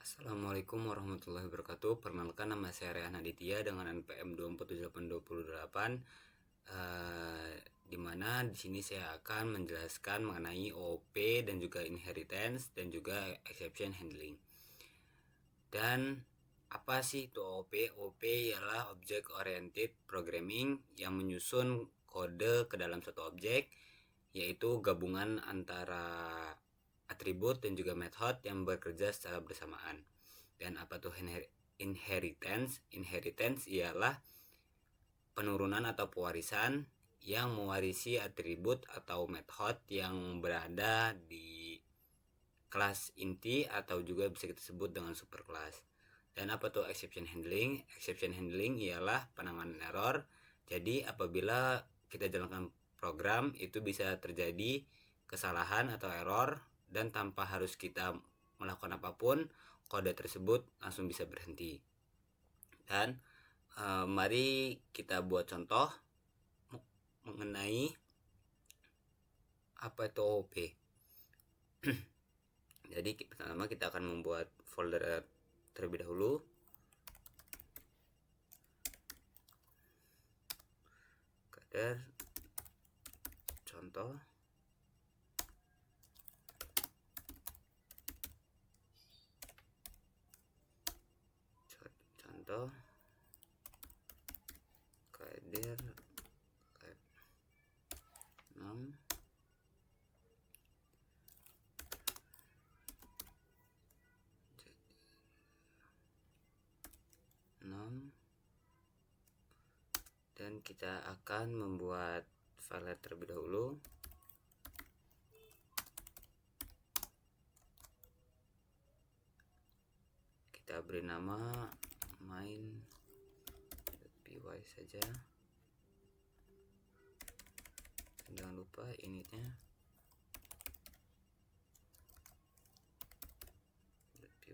Assalamualaikum warahmatullahi wabarakatuh. Perkenalkan, nama saya Rehan Aditya dengan NPM 247828. Dimana di sini saya akan menjelaskan mengenai OOP dan juga inheritance dan juga exception handling. Dan apa sih itu OOP? OOP ialah Object Oriented Programming yang menyusun kode ke dalam satu objek, yaitu gabungan antara atribut dan juga method yang bekerja secara bersamaan. Dan apa tuh inheritance? Inheritance ialah penurunan atau pewarisan yang mewarisi atribut atau method yang berada di kelas inti atau juga bisa kita sebut dengan superclass. Dan apa tuh exception handling? Exception handling ialah penanganan error. Jadi apabila kita jalankan program, itu bisa terjadi kesalahan atau error, dan tanpa harus kita melakukan apapun, kode tersebut langsung bisa berhenti. Dan mari kita buat contoh mengenai apa itu OOP. Jadi pertama kita akan membuat folder terlebih dahulu. Kader contoh. Contoh kader 6 dan kita akan membuat file terlebih dahulu. Kita beri nama main.py saja. Jangan lupa initnya .py.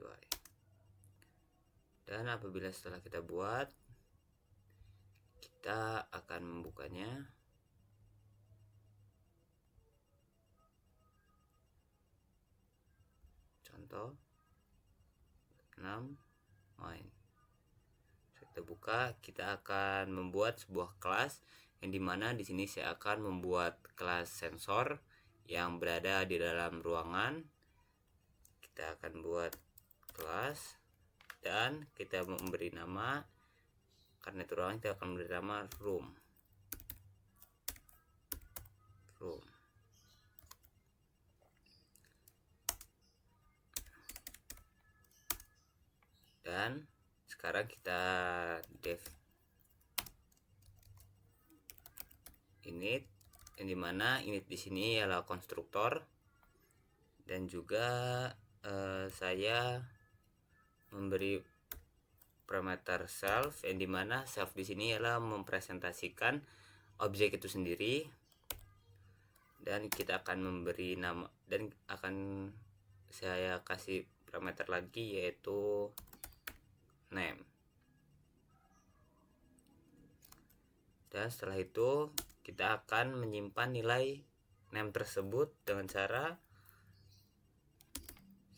Dan apabila setelah kita buat, kita akan membukanya. Contoh 6 main. Kita buka, kita akan membuat sebuah kelas yang dimana di sini saya akan membuat kelas sensor yang berada di dalam ruangan. Kita akan buat kelas dan kita memberi nama, karena itu ruangan, kita akan memberi nama room. Dan sekarang kita def init, yang dimana init di sini ialah konstruktor, dan juga saya memberi parameter self, yang dimana self di sini ialah mempresentasikan objek itu sendiri. Dan kita akan memberi nama, dan akan saya kasih parameter lagi, yaitu name. Dan setelah itu kita akan menyimpan nilai name tersebut dengan cara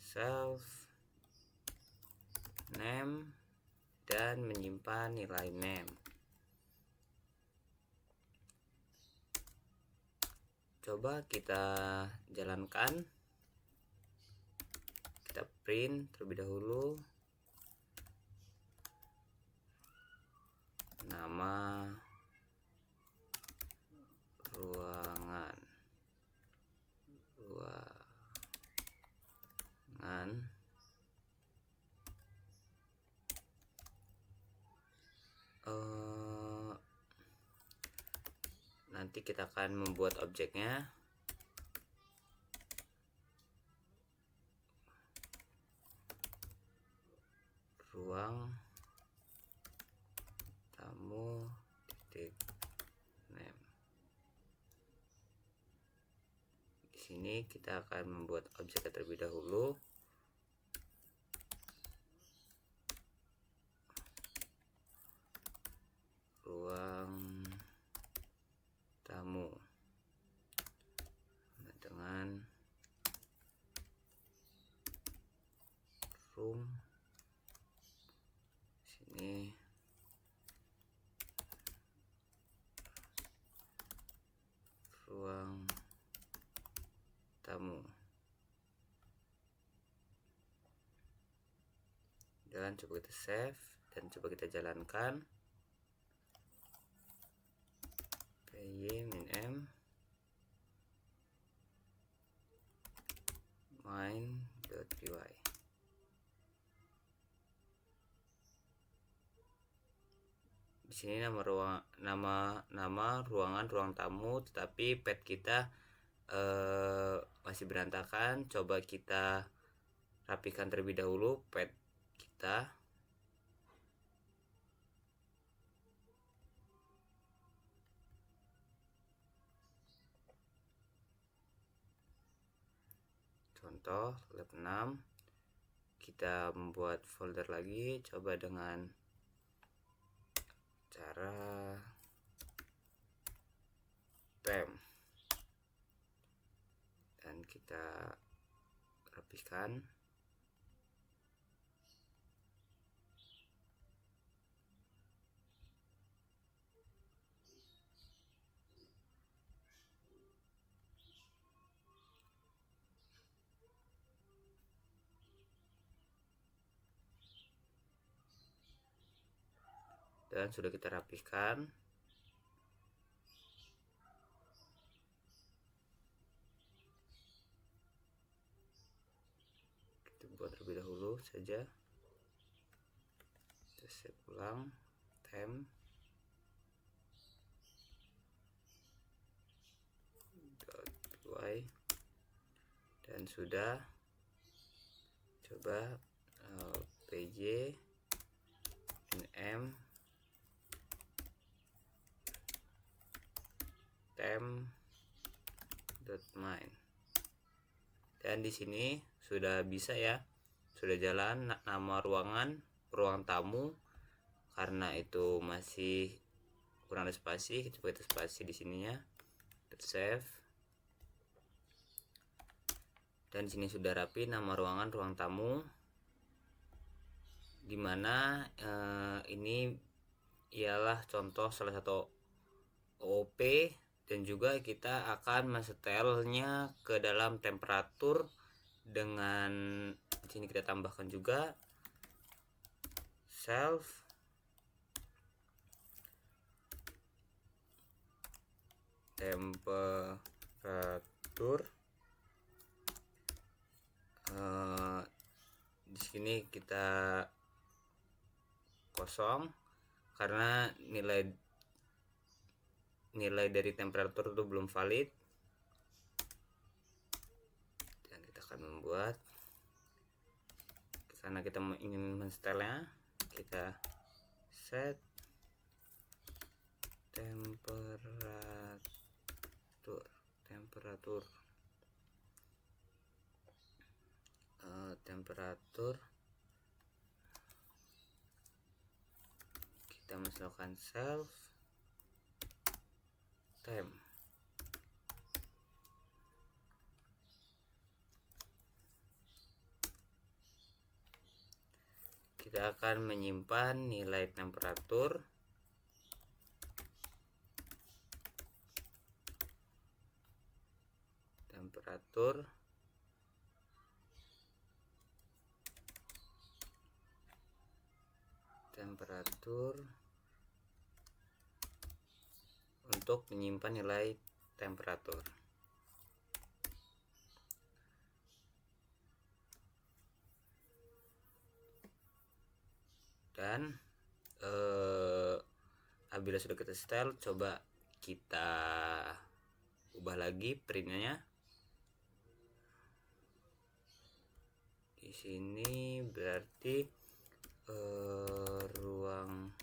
self name dan menyimpan nilai name. Coba kita jalankan. Kita print terlebih dahulu nama ruangan. Nanti kita akan membuat objeknya. Ruang tamu titik name. Di sini kita akan membuat objek terlebih dahulu. Ruang tamu dengan room Dan coba kita save dan coba kita jalankan. py-m main.py. Di sini nama ruangan ruang tamu, tetapi pad kita masih berantakan. Coba kita rapikan terlebih dahulu pad kita. Contoh lab 6, kita membuat folder lagi, coba dengan cara temp, dan kita rapikan. Dan sudah kita rapikan. Kita buat terlebih dahulu saja. Kita save ulang, temp, .py, dan sudah. Coba pj nm temp.main, dan di sini sudah bisa ya, sudah jalan nama ruangan ruang tamu. Karena itu masih kurang ada spasi, coba kita spasi di sininya, kita save, dan di sini sudah rapi nama ruangan ruang tamu, dimana ini ialah contoh salah satu OOP, dan juga kita akan mensetelnya ke dalam temperatur dengan di sini kita tambahkan juga self temperatur. Di sini kita kosong karena nilai dari temperatur itu belum valid, dan kita akan membuat, karena kita ingin mensetelnya, kita set temperatur kita masukkan self temp. Kita akan menyimpan nilai temperatur untuk menyimpan nilai temperatur. Dan apabila sudah kita setel, coba kita ubah lagi printnya. Di sini berarti ruang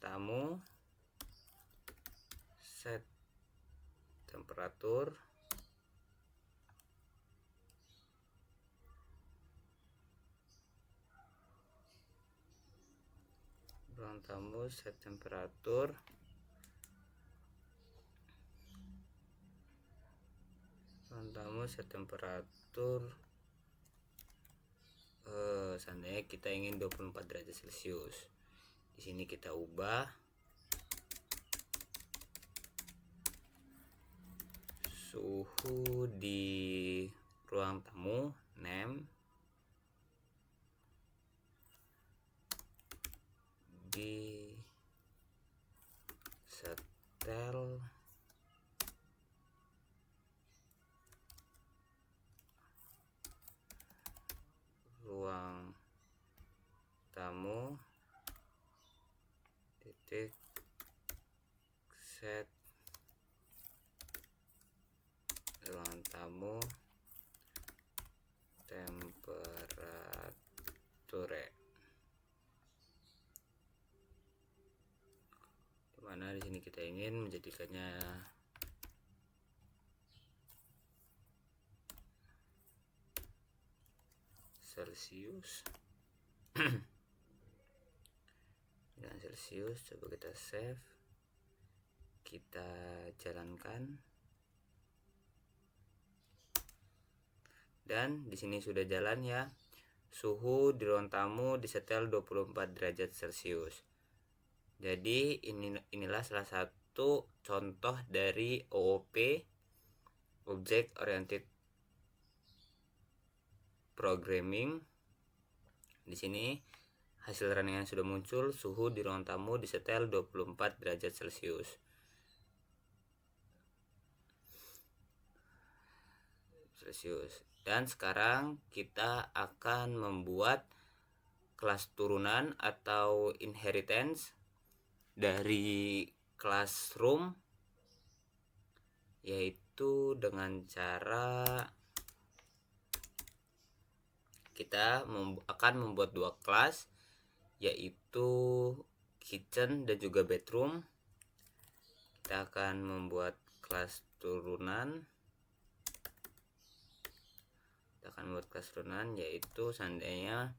tamu set temperatur seandainya kita ingin 24 derajat Celcius. Di sini kita ubah suhu di ruang tamu, name, di setel ruang tamu titik set ruang tamu temperature, dimana di sini kita ingin menjadikannya Celsius. Dengan Celsius, coba kita save, kita jalankan, dan di sini sudah jalan ya. Suhu di ruang tamu disetel 24 derajat Celcius. Jadi inilah salah satu contoh dari OOP, Object Oriented Programming. Di sini hasil runningan sudah muncul, suhu di ruang tamu disetel 24 derajat Celcius. Dan sekarang kita akan membuat kelas turunan atau inheritance dari classroom, yaitu dengan cara kita akan membuat dua kelas, yaitu kitchen dan juga bedroom. Kita akan membuat kelas turunan. Yaitu seandainya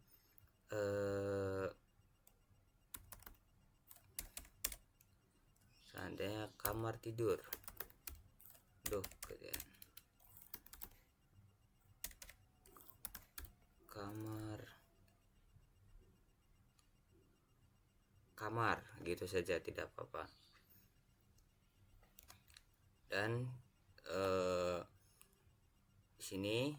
kamar tidur. Kamar gitu saja, tidak apa-apa. Dan di sini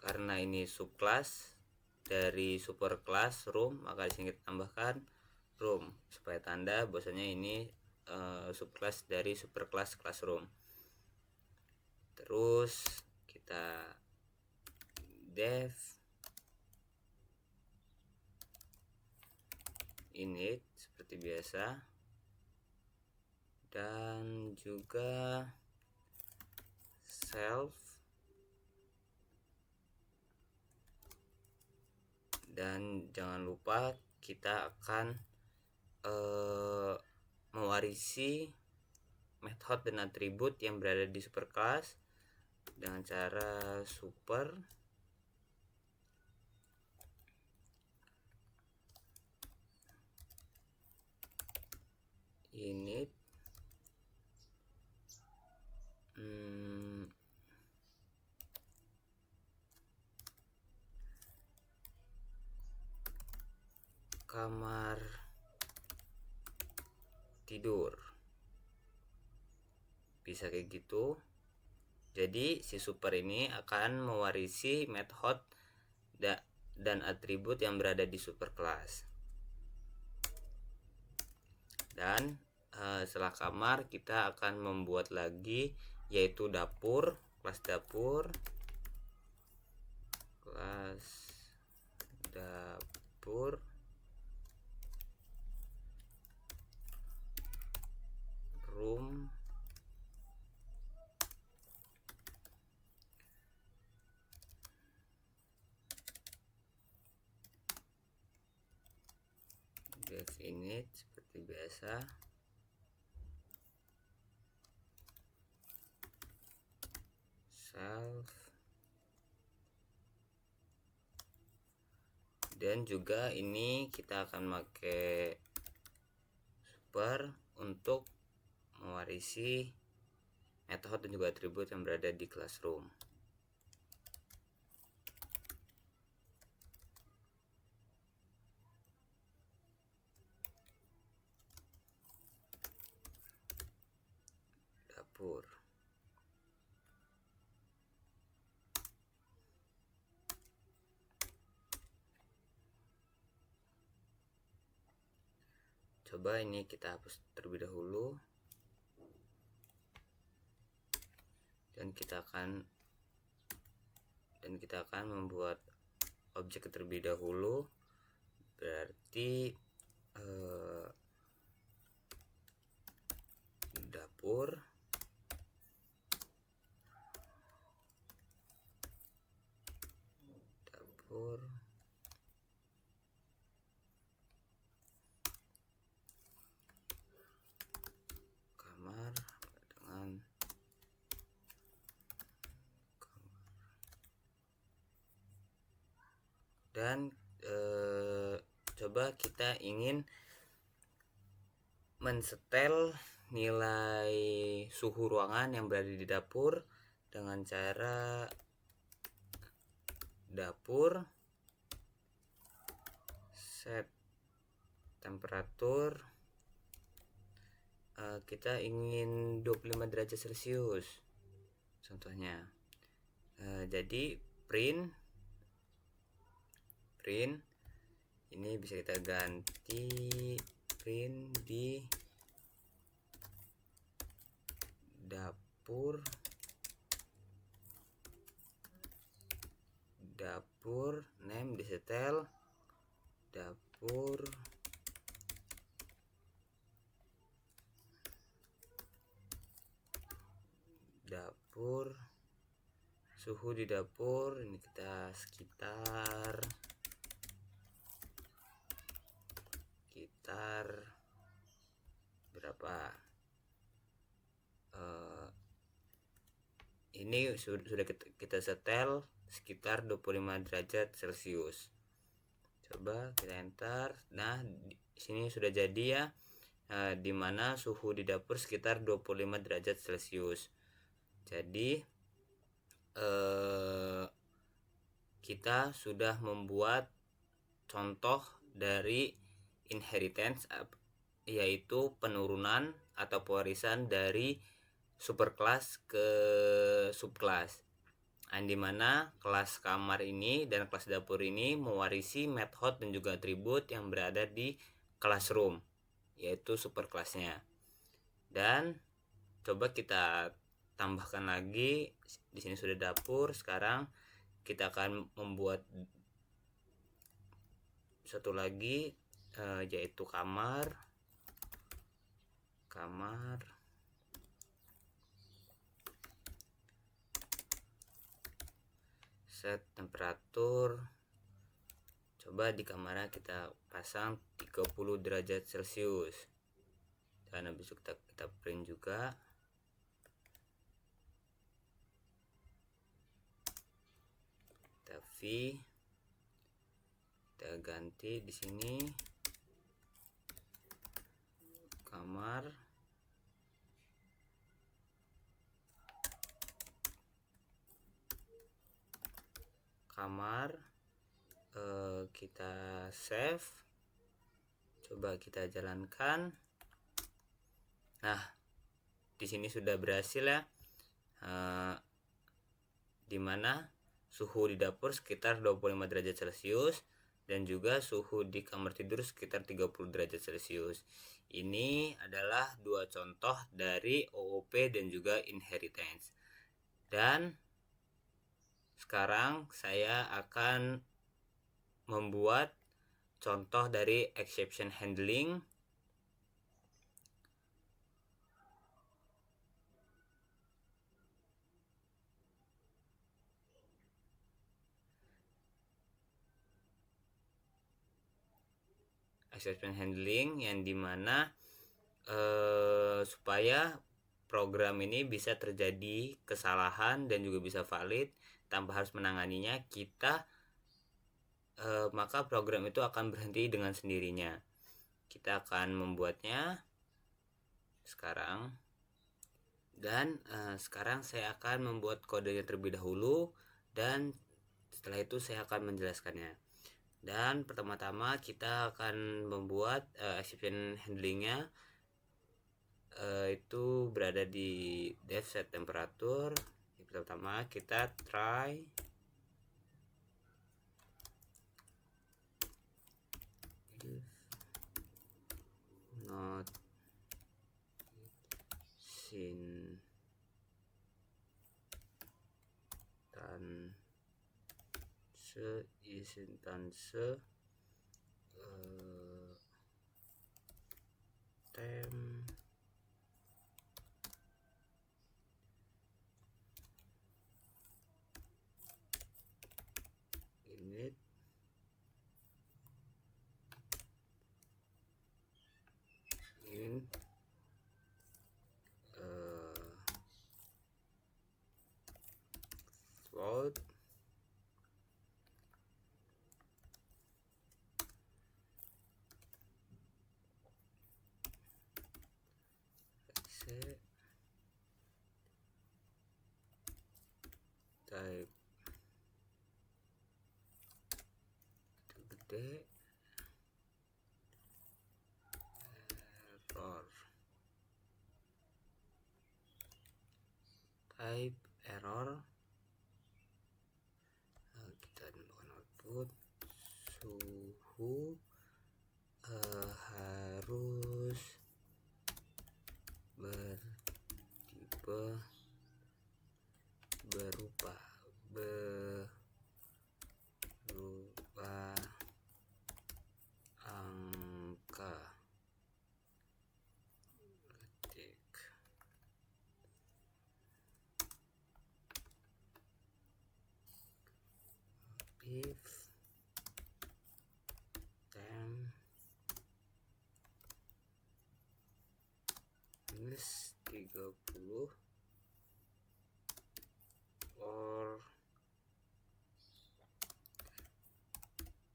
karena ini subclass dari superclass room, maka di sini kita tambahkan room supaya tanda bahwasanya ini subclass dari superclass classroom. Terus kita def init seperti biasa, dan juga self, dan jangan lupa kita akan mewarisi method dan atribut yang berada di superclass dengan cara super init kamar tidur. Bisa kayak gitu. Jadi si super ini akan mewarisi method dan atribut yang berada di superclass. Dan setelah kamar kita akan membuat lagi, yaitu dapur, kelas dapur, room, def init seperti biasa, self, dan juga ini kita akan pakai super untuk mewarisi metode dan juga atribut yang berada di classroom. Dapur, Coba ini kita hapus terlebih dahulu, dan kita akan membuat objek terlebih dahulu. Berarti dapur, kamar dengan dan coba kita ingin mensetel nilai suhu ruangan yang berada di dapur dengan cara dapur set temperatur, kita ingin 25 derajat Celcius contohnya. Jadi print ini bisa kita ganti print di dapur name disetel dapur suhu di dapur ini kita sekitar berapa, ini sudah kita setel sekitar 25 derajat Celcius. Coba kita enter. Nah, di sini sudah jadi ya, dimana suhu di dapur sekitar 25 derajat Celcius. Jadi kita sudah membuat contoh dari inheritance, yaitu penurunan atau pewarisan dari superclass ke subclass, dimana kelas kamar ini dan kelas dapur ini mewarisi method dan juga atribut yang berada di classroom, yaitu superclassnya. Dan coba kita tambahkan lagi, di sini sudah dapur. Sekarang kita akan membuat satu lagi, yaitu kamar set temperatur. Coba di kamarnya kita pasang 30 derajat Celcius, dan habis itu kita print juga. Kita ganti di sini kamar kita save. Coba kita jalankan. Nah, di sini sudah berhasil ya, dimana suhu di dapur sekitar 25 derajat Celcius dan juga suhu di kamar tidur sekitar 30 derajat Celcius. Ini adalah dua contoh dari OOP dan juga inheritance. Dan sekarang saya akan membuat contoh dari exception handling. Exception handling yang dimana supaya program ini bisa terjadi kesalahan dan juga bisa valid tanpa harus menanganinya kita, maka program itu akan berhenti dengan sendirinya. Kita akan membuatnya sekarang, dan sekarang saya akan membuat kodenya terlebih dahulu, dan setelah itu saya akan menjelaskannya. Dan pertama-tama kita akan membuat exception handlingnya, itu berada di dev set temperatur. Pertama kita try not instance tem init in float say type gede error type error. Kita melakukan output suhu harus bertipe berupa angka ketik if tem minus 30 or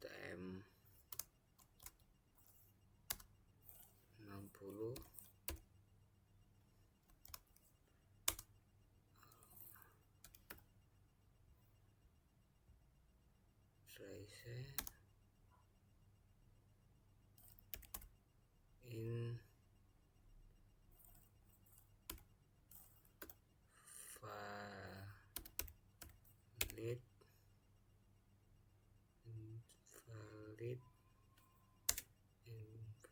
tem 60 trace in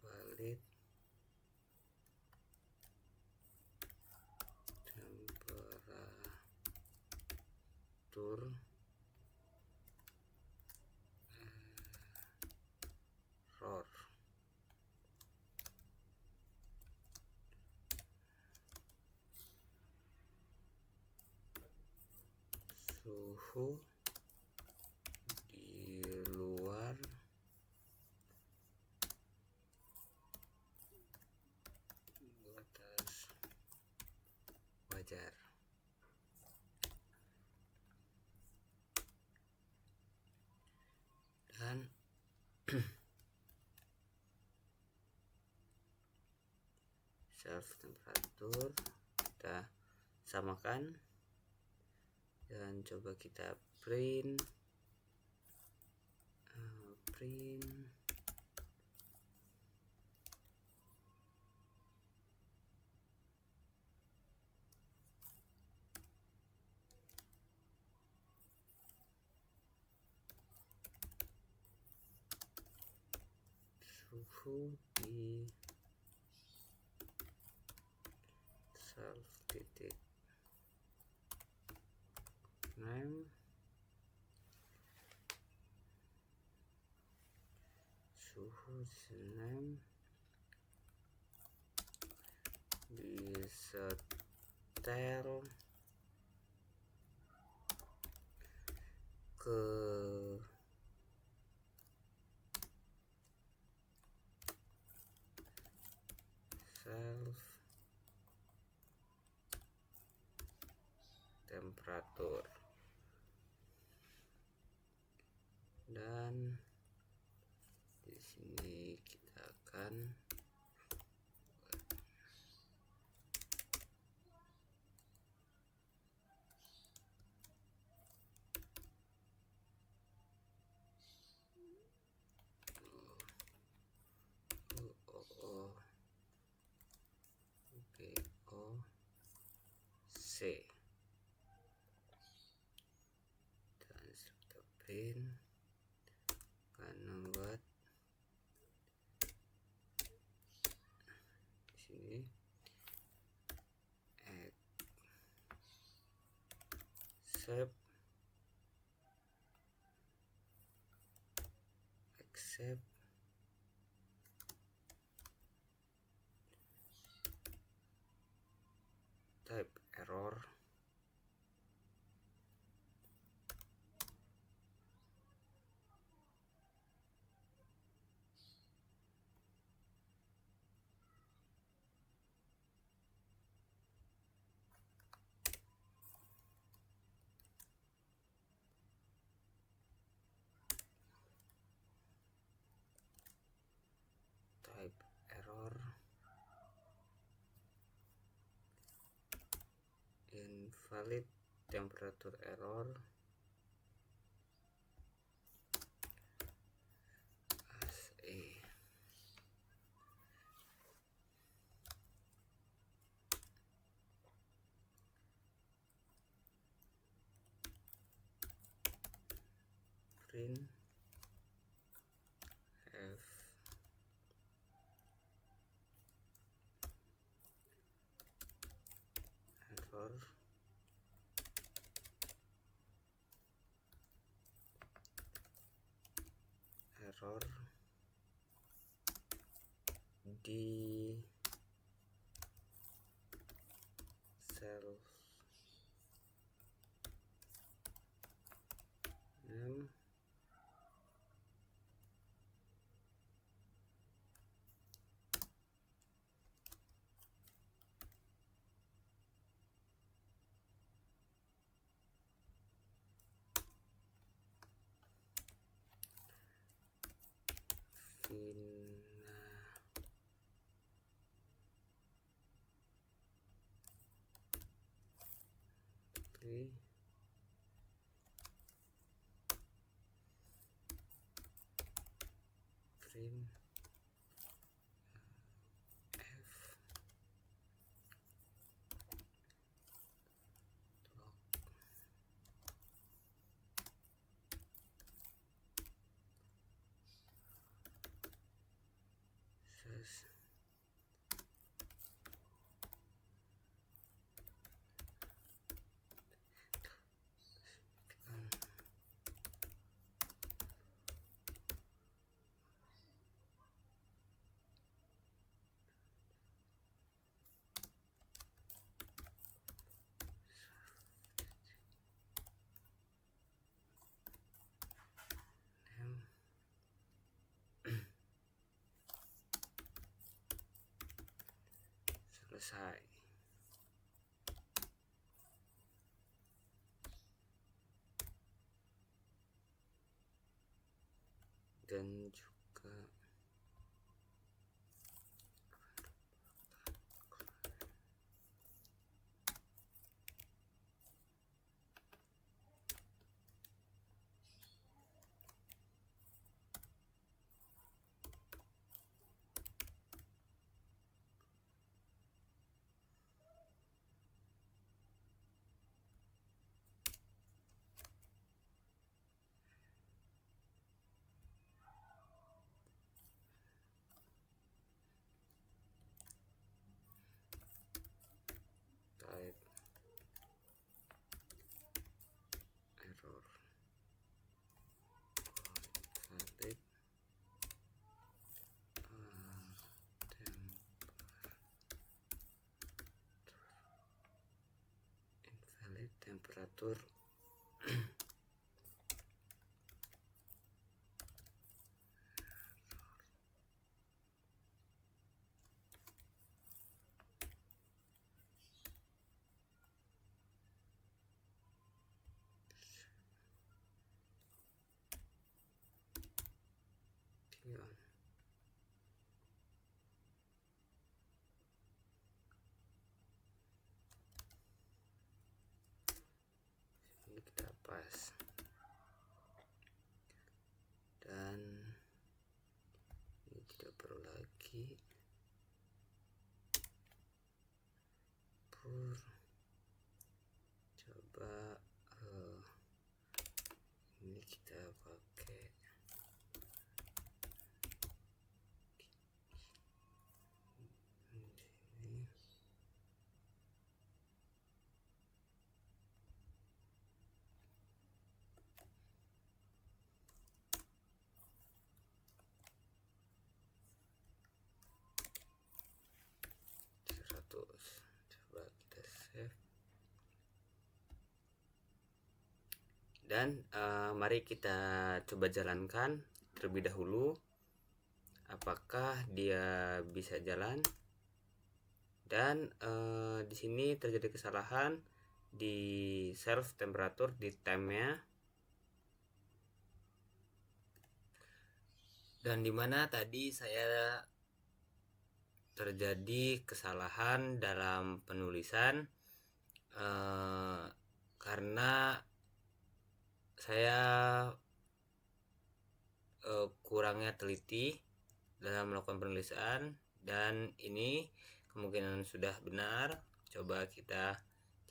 valid temperatur error suhu di luar batas wajar. Dan self temperatur kita samakan dan coba kita print suhu di self titik name suhu name disetel ke self temperatur dan di sini kita akan C dan kita print akan membuat accept type error, invalid temperature error, as a print error di cell name finally print selesai. Dan juga type error invalid temperature ini kita pas, dan ini tidak perlu lagi coba ini kita pakai ini. Coba kita save. Dan mari kita coba jalankan terlebih dahulu apakah dia bisa jalan. Dan di sini terjadi kesalahan di self temperature di time-nya, dan dimana tadi saya terjadi kesalahan dalam penulisan karena saya kurangnya teliti dalam melakukan penulisan, dan ini kemungkinan sudah benar. Coba kita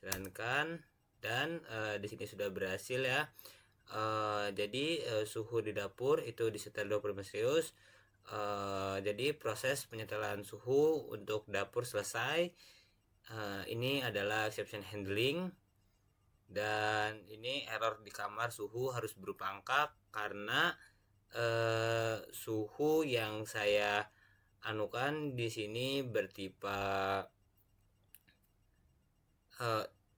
jalankan, dan di sini sudah berhasil ya. Jadi suhu di dapur itu disetel 25 Celcius. Jadi proses penyetelan suhu untuk dapur selesai. Ini adalah exception handling. Dan ini error di kamar suhu harus berupa angka karena suhu yang saya anukan di sini bertipe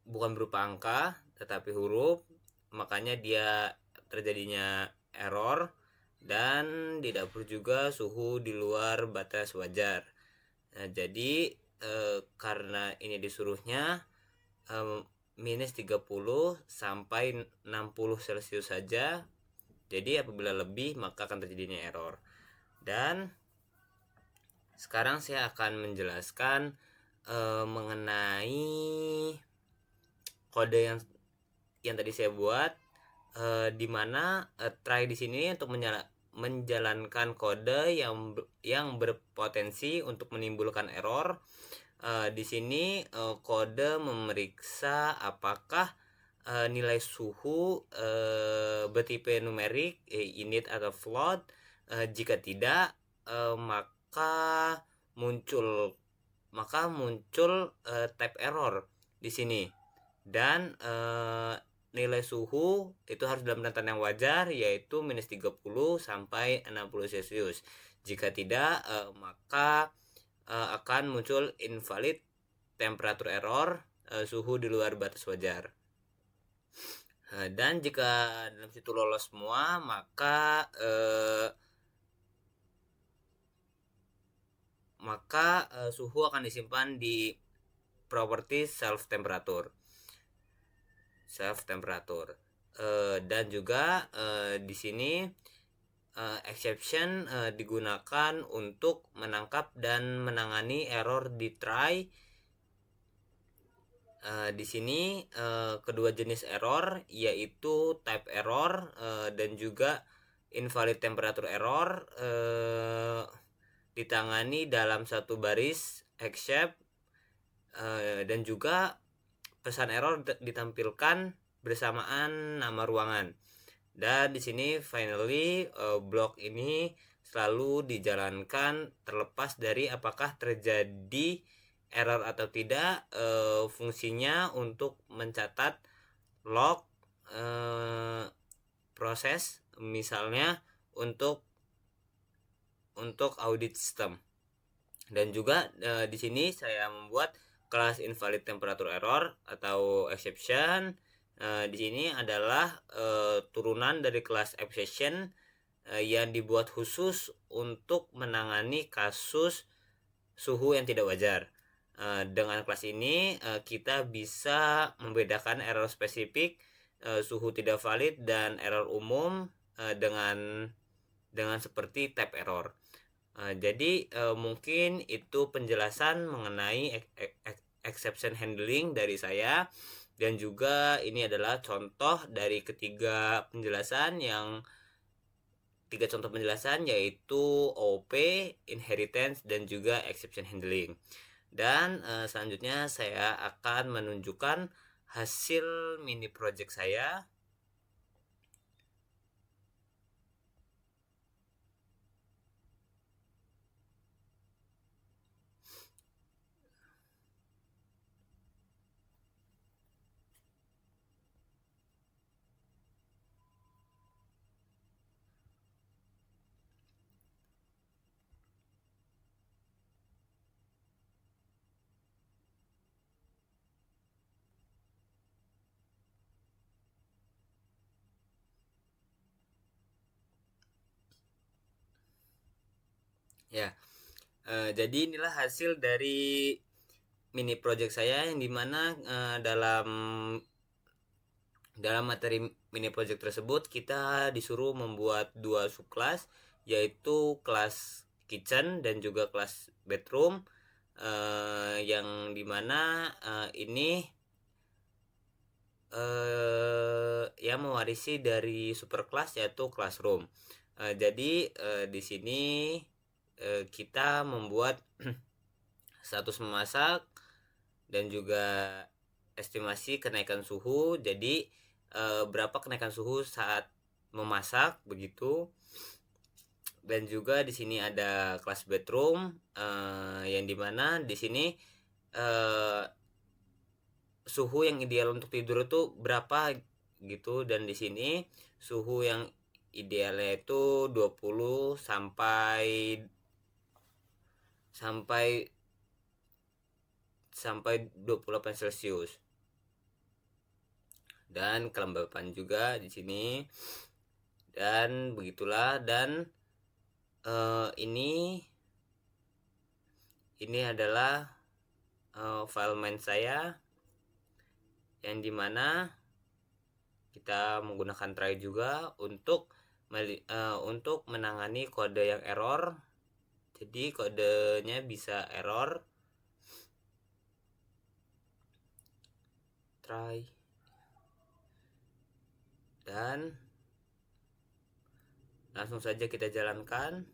bukan berupa angka tetapi huruf, makanya dia terjadinya error. Dan di dapur juga suhu di luar batas wajar. Nah, jadi karena ini disuruhnya minus 30 sampai 60 Celcius saja. Jadi apabila lebih maka akan terjadinya error. Dan sekarang saya akan menjelaskan mengenai kode yang tadi saya buat, di mana try di sini untuk menjalankan kode yang berpotensi untuk menimbulkan error. Di sini kode memeriksa apakah nilai suhu bertipe numerik, init atau float. Jika tidak, maka muncul type error di sini. Dan nilai suhu itu harus dalam tatanan yang wajar, yaitu minus 30 sampai 60 Celcius. Jika tidak, maka akan muncul invalid temperature error, suhu di luar batas wajar. Dan jika dalam situ lolos semua, maka suhu akan disimpan di properties self temperature. Dan juga di sini exception digunakan untuk menangkap dan menangani error di try. Di sini kedua jenis error, yaitu type error dan juga invalid temperature error, ditangani dalam satu baris except, dan juga pesan error ditampilkan bersamaan nama ruangan. Dan di sini finally blok ini selalu dijalankan terlepas dari apakah terjadi error atau tidak. Fungsinya untuk mencatat log proses, misalnya untuk audit sistem. Dan juga di sini saya membuat kelas invalid temperature error atau exception. Di sini adalah turunan dari kelas exception yang dibuat khusus untuk menangani kasus suhu yang tidak wajar. Dengan kelas ini kita bisa membedakan error spesifik, suhu tidak valid, dan error umum dengan seperti type error. Jadi mungkin itu penjelasan mengenai exception handling dari saya. Dan juga ini adalah contoh dari tiga contoh penjelasan, yaitu OP, inheritance, dan juga exception handling. Dan selanjutnya saya akan menunjukkan hasil mini project saya. Ya, jadi inilah hasil dari mini project saya yang dimana dalam materi mini project tersebut kita disuruh membuat 2 subkelas, yaitu kelas kitchen dan juga kelas bedroom, yang dimana ini yang mewarisi dari superclass yaitu classroom. Jadi di sini kita membuat status memasak dan juga estimasi kenaikan suhu. Jadi berapa kenaikan suhu saat memasak begitu. Dan juga di sini ada kelas bedroom, yang dimana di sini suhu yang ideal untuk tidur itu berapa gitu, dan di sini suhu yang idealnya itu 20 sampai 28 Celcius. Dan kelembapan juga di sini. Dan begitulah, dan ini adalah file main saya, yang dimana kita menggunakan try juga untuk menangani kode yang error. Jadi kodenya bisa error, try, dan langsung saja kita jalankan.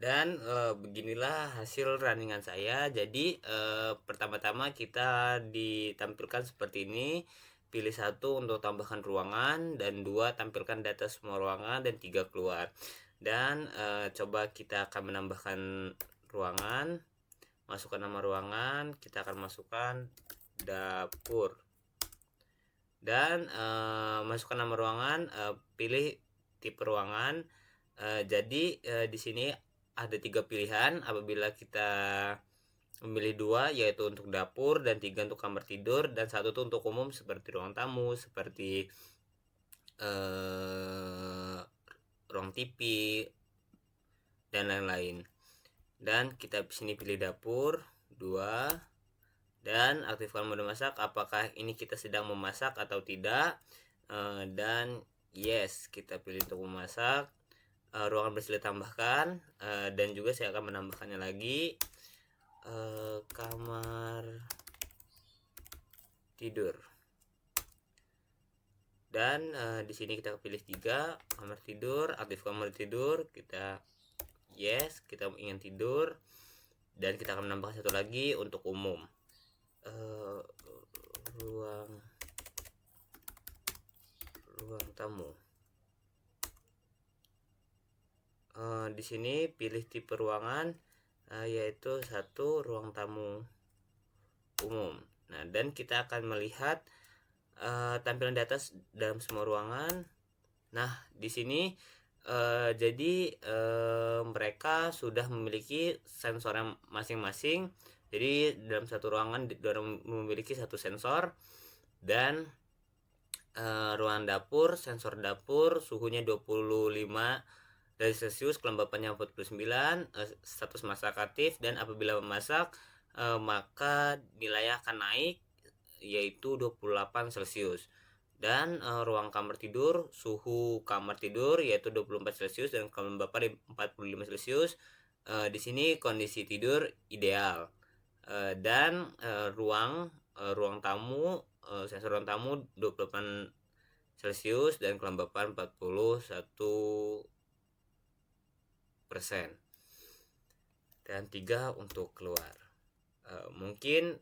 Dan beginilah hasil runningan saya. Jadi pertama-tama kita ditampilkan seperti ini. Pilih 1 untuk tambahkan ruangan, dan 2 tampilkan data semua ruangan, dan 3 keluar. Dan coba kita akan menambahkan ruangan. Masukkan nama ruangan, kita akan masukkan dapur. Dan masukkan nama ruangan, pilih tipe ruangan. Jadi di sini ada 3 pilihan apabila kita memilih 2, yaitu untuk dapur, dan 3 untuk kamar tidur, dan 1 itu untuk umum seperti ruang tamu, seperti ruang TV dan lain-lain. Dan kita di sini pilih dapur 2, dan aktifkan mode masak apakah ini kita sedang memasak atau tidak. Dan yes, kita pilih untuk memasak. Ruangan bersih tambahkan, dan juga saya akan menambahkannya lagi, kamar tidur. Dan di sini kita pilih 3 kamar tidur, aktifkan mode tidur, kita yes, kita ingin tidur. Dan kita akan menambahkan 1 lagi untuk umum, ruang tamu. Di sini pilih tipe ruangan, yaitu 1 ruang tamu umum. Nah, dan kita akan melihat tampilan di atas dalam semua ruangan. Nah, di sini jadi mereka sudah memiliki sensornya masing-masing. Jadi dalam satu ruangan memiliki 1 sensor. Dan ruang dapur, sensor dapur suhunya 25 derajat Celcius, kelembapannya 49, status masak aktif, dan apabila memasak maka nilai akan naik yaitu 28 Celcius. Dan ruang kamar tidur, suhu kamar tidur yaitu 24 Celcius dan kelembapan 45 Celcius. Di sini kondisi tidur ideal. Dan ruang tamu, sensor ruang tamu 28 Celcius dan kelembapan 41%. Dan 3 untuk keluar. Mungkin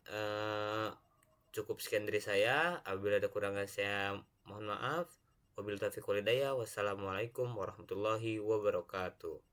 cukup sekian dari saya. Apabila ada kurangan saya mohon maaf. Wabillahi taufiq wal hidayah. Wassalamualaikum warahmatullahi wabarakatuh.